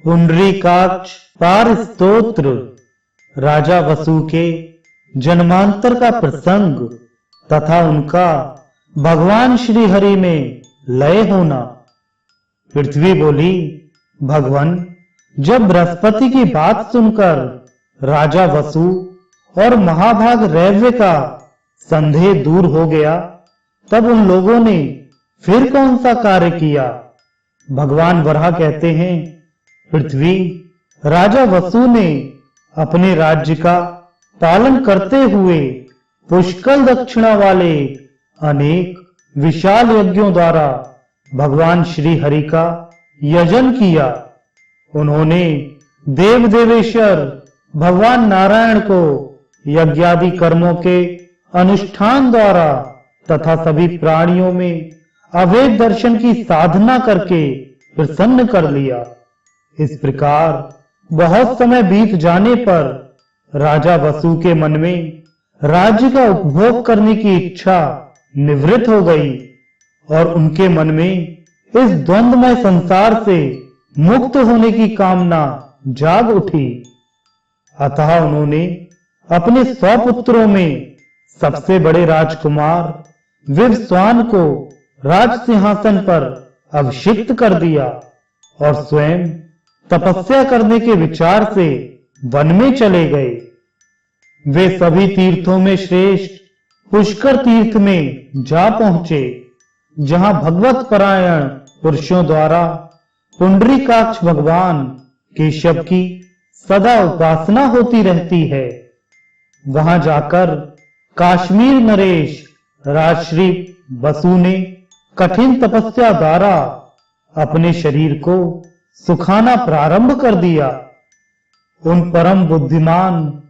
पुंडरीकाक्ष पार स्तोत्र राजा वसु के जन्मांतर का प्रसंग तथा उनका भगवान श्री हरि में लय होना। पृथ्वी बोली, भगवान, जब बृहस्पति की बात सुनकर राजा वसु और महाभाग रैव्य का संदेह दूर हो गया, तब उन लोगों ने फिर कौन सा कार्य किया? भगवान वराह कहते हैं, पृथ्वी, राजा वसु ने अपने राज्य का पालन करते हुए पुष्कल दक्षिणा वाले अनेक विशाल यज्ञों द्वारा भगवान श्री हरि का यजन किया। उन्होंने देव देवेश्वर भगवान नारायण को यज्ञादि कर्मों के अनुष्ठान द्वारा तथा सभी प्राणियों में अवैध दर्शन की साधना करके प्रसन्न कर लिया। इस प्रकार बहुत समय बीत जाने पर राजा वसु के मन में राज्य का उपभोग करने की इच्छा निवृत्त हो गई और उनके मन में इस द्वंद्वमय संसार से मुक्त होने की कामना जाग उठी। अतः उन्होंने अपने 100 पुत्रों में सबसे बड़े राजकुमार विवस्वान को राज सिंहासन पर अभिषिक्त कर दिया और स्वयं तपस्या करने के विचार से वन में चले गए। वे सभी तीर्थों में श्रेष्ठ पुष्कर तीर्थ में जा पहुंचे, जहां भगवत परायण पुरुषों द्वारा पुंडरीकाक्ष भगवान केशव की सदा उपासना होती रहती है। वहां जाकर काश्मीर नरेश राजश्री वसु ने कठिन तपस्या द्वारा अपने शरीर को सुखाना प्रारंभ कर दिया। उन परम बुद्धिमान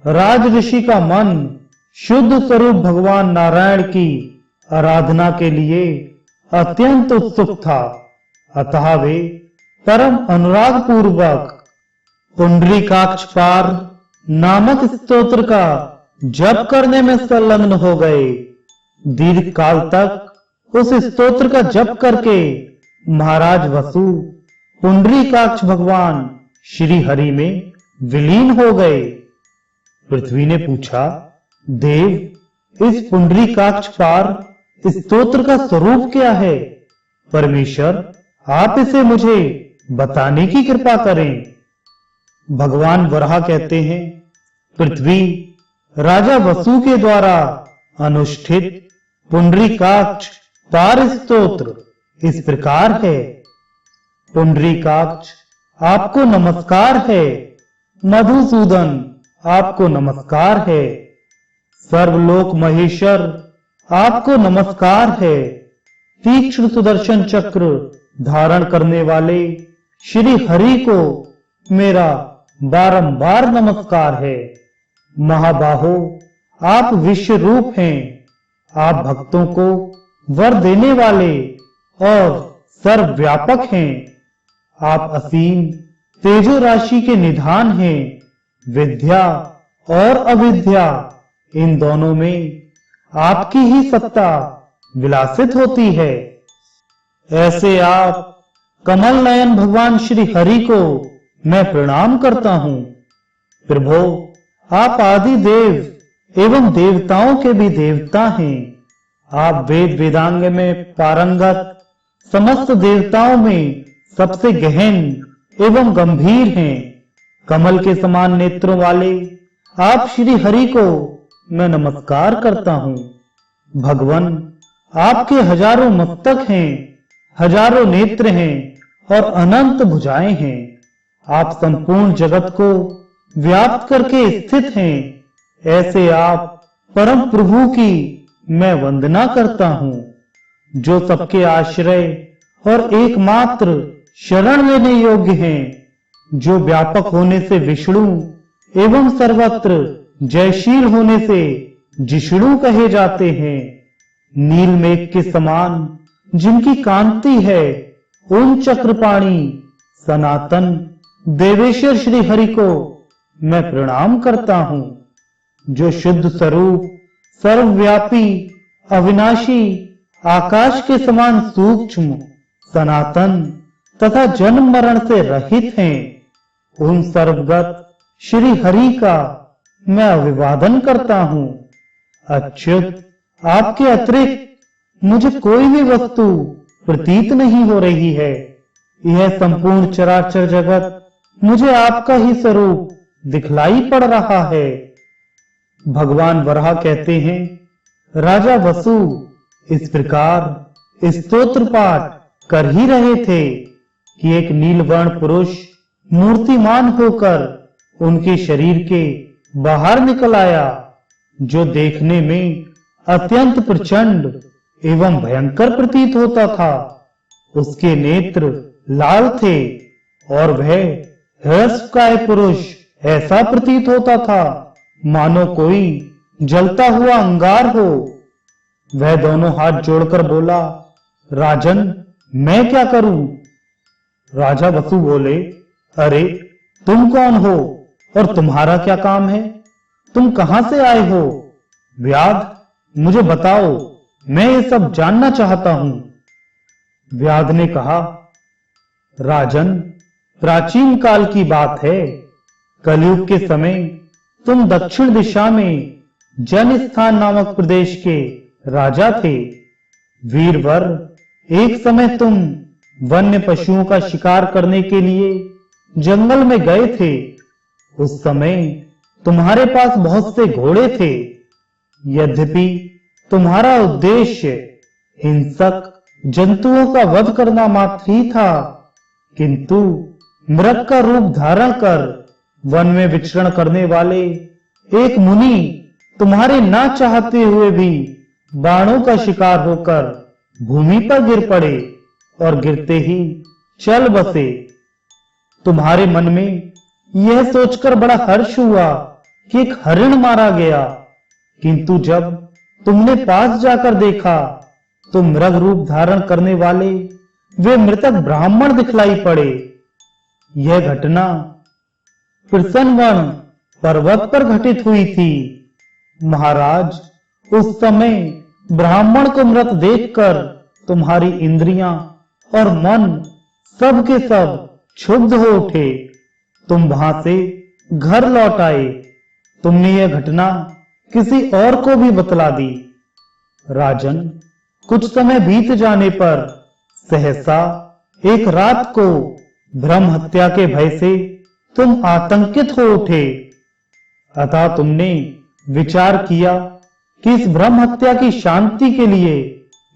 राज ऋषि का मन शुद्ध स्वरूप भगवान नारायण की आराधना के लिए अत्यंत उत्सुक था। अतः वे परम अनुराग पूर्वक पुंडरीकाक्ष पार नामक स्तोत्र का जप करने में संलग्न हो गए। दीर्घ काल तक उस स्तोत्र का जप करके महाराज वसु पुंडरीकाक्ष भगवान श्री हरि में विलीन हो गए। पृथ्वी ने पूछा, देव, इस पुंडरीकाक्ष पार स्तोत्र का स्वरूप क्या है? परमेश्वर, आप इसे मुझे बताने की कृपा करें। भगवान वराह कहते हैं, पृथ्वी, राजा वसु के द्वारा अनुष्ठित पुंडरीकाक्ष पार स्तोत्र इस प्रकार है। पुंडरीकाक्ष, आपको नमस्कार है। मधुसूदन, आपको नमस्कार है। सर्वलोक महेश्वर, आपको नमस्कार है। तीक्ष्ण सुदर्शन चक्र धारण करने वाले श्री हरि को मेरा बारंबार नमस्कार है। महाबाहो, आप विश्व रूप हैं। आप भक्तों को वर देने वाले और सर्वव्यापक हैं। आप असीम तेजो राशि के निधान हैं। विद्या और अविद्या, इन दोनों में आपकी ही सत्ता विलासित होती है। ऐसे आप कमल नयन भगवान श्री हरि को मैं प्रणाम करता हूं। प्रभो, आप आदि देव एवं देवताओं के भी देवता हैं। आप वेद वेदांग में पारंगत, समस्त देवताओं में सबसे गहन एवं गंभीर हैं। कमल के समान नेत्रों वाले आप श्री हरि को मैं नमस्कार करता हूं। भगवान, आपके हजारों मस्तक हैं, हजारों नेत्र हैं और अनंत भुजाएं हैं। आप संपूर्ण जगत को व्याप्त करके स्थित हैं। ऐसे आप परम प्रभु की मैं वंदना करता हूं, जो सबके आश्रय और एकमात्र शरण लेने योग्य हैं, जो व्यापक होने से विष्णु एवं सर्वत्र जयशील होने से जिष्णु कहे जाते हैं। नील मेघ के समान जिनकी कांति है, उन चक्रपाणी सनातन देवेश्वर श्री हरि को मैं प्रणाम करता हूं, जो शुद्ध स्वरूप सर्वव्यापी अविनाशी आकाश के समान सूक्ष्म सनातन तथा जन्म मरण से रहित हैं, उन सर्वगत श्री हरि का मैं अभिवादन करता हूँ। अच्युत, आपके अतिरिक्त मुझे कोई भी वस्तु प्रतीत नहीं हो रही है। यह संपूर्ण चराचर जगत मुझे आपका ही स्वरूप दिखलाई पड़ रहा है। भगवान वराह कहते हैं, राजा वसु इस प्रकार स्तोत्र पाठ कर ही रहे थे कि एक नीलवर्ण पुरुष मूर्तिमान होकर उनके शरीर के बाहर निकल आया, जो देखने में अत्यंत प्रचंड एवं भयंकर प्रतीत होता था। उसके नेत्र लाल थे और वह हर्षकाय पुरुष ऐसा प्रतीत होता था मानो कोई जलता हुआ अंगार हो। वह दोनों हाथ जोड़कर बोला, राजन, मैं क्या करूं? राजा वसु बोले, अरे तुम कौन हो और तुम्हारा क्या काम है? तुम कहां से आए हो? व्याध, मुझे बताओ, मैं ये सब जानना चाहता हूं। व्याध ने कहा, राजन, प्राचीन काल की बात है। कलयुग के समय तुम दक्षिण दिशा में जनस्थान नामक प्रदेश के राजा थे। वीरवर, एक समय तुम वन्य पशुओं का शिकार करने के लिए जंगल में गए थे। उस समय तुम्हारे पास बहुत से घोड़े थे। यद्यपि तुम्हारा उद्देश्य हिंसक जंतुओं का वध करना मात्र ही था, किंतु मृग का रूप धारण कर वन में विचरण करने वाले एक मुनि तुम्हारे ना चाहते हुए भी बाणों का शिकार होकर भूमि पर गिर पड़े और गिरते ही चल बसे। तुम्हारे मन में यह सोचकर बड़ा हर्ष हुआ कि एक हरिण मारा गया, किंतु जब तुमने पास जाकर देखा तो मृग रूप धारण करने वाले वे मृतक ब्राह्मण दिखलाई पड़े। यह घटना प्रसन्नवन पर्वत पर घटित हुई थी। महाराज, उस समय ब्राह्मण को मृत देखकर तुम्हारी इंद्रियां और मन सब के सब क्षुब्ध हो उठे। तुम वहां से घर लौट आए। तुमने यह घटना किसी और को भी बतला दी। राजन, कुछ समय बीत जाने पर सहसा एक रात को ब्रह्म हत्या के भय से तुम आतंकित हो उठे। अतः तुमने विचार किया कि इस ब्रह्म हत्या की शांति के लिए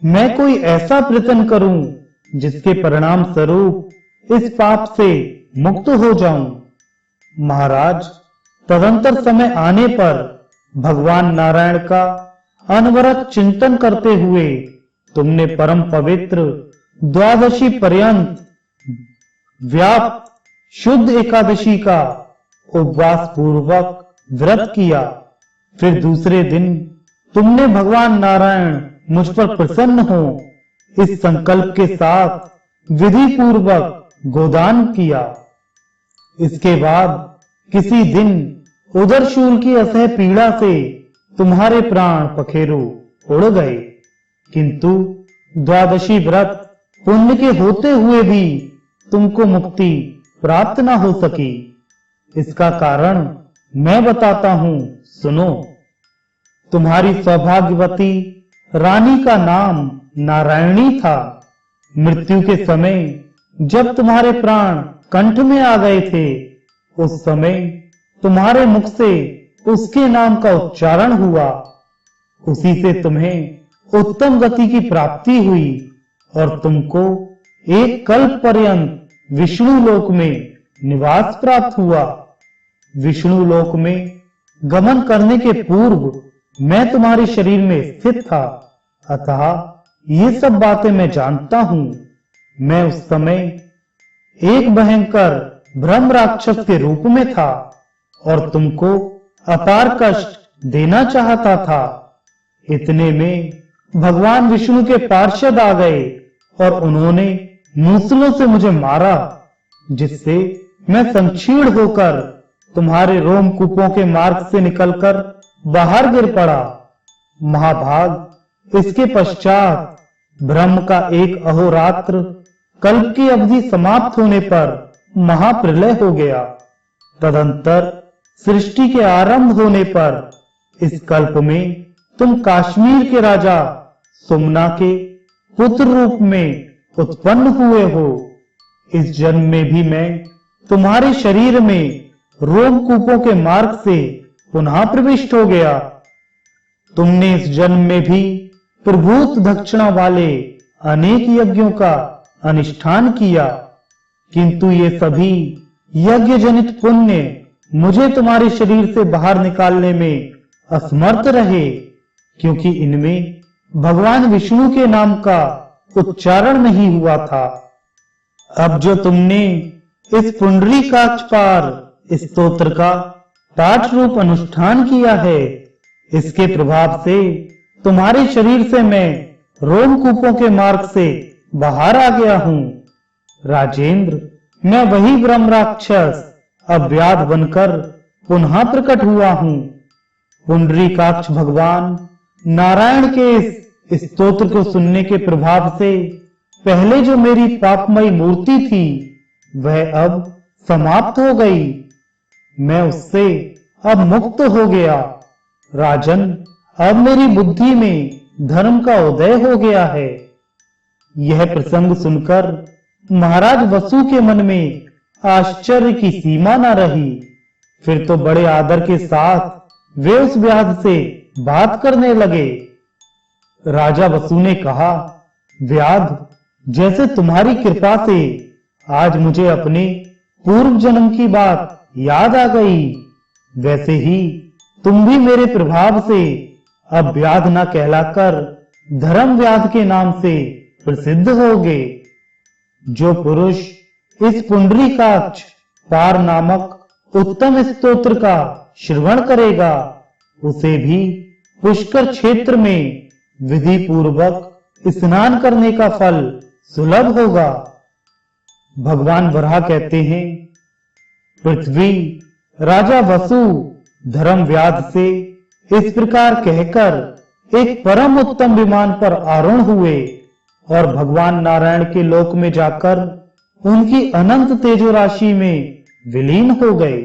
मैं कोई ऐसा प्रयत्न करूं जिसके परिणाम स्वरूप इस पाप से मुक्त हो जाऊं। महाराज, तदंतर समय आने पर भगवान नारायण का अनवरत चिंतन करते हुए तुमने परम पवित्र द्वादशी पर्यंत व्याप्त शुद्ध एकादशी का उपवास पूर्वक व्रत किया। फिर दूसरे दिन तुमने भगवान नारायण मुझ पर प्रसन्न हो इस संकल्प के साथ विधि पूर्वक गोदान किया। इसके बाद किसी दिन उदरशूल की असह पीड़ा से तुम्हारे प्राण पखेरु उड़ गए, किंतु द्वादशी व्रत पुण्य के होते हुए भी तुमको मुक्ति प्राप्त न हो सकी। इसका कारण मैं बताता हूं, सुनो। तुम्हारी सौभाग्यवती रानी का नाम नारायणी था। मृत्यु के समय जब तुम्हारे प्राण कंठ में आ गए थे, उस समय तुम्हारे मुख से उसके नाम का उच्चारण हुआ। उसी से तुम्हें उत्तम गति की प्राप्ति हुई और तुमको एक कल्प पर्यंत विष्णु लोक में निवास प्राप्त हुआ। विष्णु लोक में गमन करने के पूर्व मैं तुम्हारे शरीर में स्थित था, अतः ये सब बातें मैं जानता हूं। मैं उस समय एक भयंकर ब्रह्म राक्षस के रूप में था और तुमको अपार कष्ट देना चाहता था। इतने में भगवान विष्णु के पार्षद आ गए और उन्होंने मूसलों से मुझे मारा, जिससे मैं संक्षीण होकर तुम्हारे रोमकूपों के मार्ग से निकलकर बाहर गिर पड़ा। महाभाग, इसके पश्चात ब्रह्म का एक अहोरात्र कल्प की अवधि समाप्त होने पर महाप्रलय हो गया। तदंतर सृष्टि के आरंभ होने पर इस कल्प में तुम काश्मीर के राजा सुमना के पुत्र रूप में उत्पन्न हुए हो। इस जन्म में भी मैं तुम्हारे शरीर में रोमकूपों के मार्ग से पुनः प्रविष्ट हो गया। तुमने इस जन्म में भी प्रभूत दक्षिणा वाले अनेक यज्ञों का अनुष्ठान किया, किंतु ये सभी यज्ञ जनित पुण्य मुझे तुम्हारे शरीर से बाहर निकालने में असमर्थ रहे, क्योंकि इनमें भगवान विष्णु के नाम का उच्चारण नहीं हुआ था। अब जो तुमने इस पुंडरीकाक्ष पार स्तोत्र का पाठ रूप अनुष्ठान किया है, इसके प्रभाव से तुम्हारे शरीर से मैं रोमकूपों के मार्ग से बाहर आ गया हूं। राजेंद्र, मैं वही ब्रह्म राक्षस अव्याध बनकर पुनः प्रकट हुआ हूं। पुंडरीकाक्ष भगवान नारायण के इस स्तोत्र को सुनने के प्रभाव से पहले जो मेरी पापमयी मूर्ति थी वह अब समाप्त हो गई। मैं उससे अब मुक्त हो गया। राजन, अब मेरी बुद्धि में धर्म का उदय हो गया है। यह प्रसंग सुनकर महाराज वसु के मन में आश्चर्य की सीमा न रही। फिर तो बड़े आदर के साथ वे उस व्याध से बात करने लगे। राजा वसु ने कहा, व्याध, जैसे तुम्हारी कृपा से आज मुझे अपने पूर्व जन्म की बात याद आ गई, वैसे ही तुम भी मेरे प्रभाव से अब व्याध न कहलाकर धर्म व्याध के नाम से प्रसिद्ध होगे। जो पुरुष इस पुंडरीकाक्ष पार नामक उत्तम स्तोत्र का श्रवण करेगा, उसे भी पुष्कर क्षेत्र में विधि पूर्वक स्नान करने का फल सुलभ होगा। भगवान वराह कहते हैं, पृथ्वी राजा वसु धर्म व्याध से इस प्रकार कहकर एक परम उत्तम विमान पर आरूढ़ हुए और भगवान नारायण के लोक में जाकर उनकी अनंत तेजो राशि में विलीन हो गए।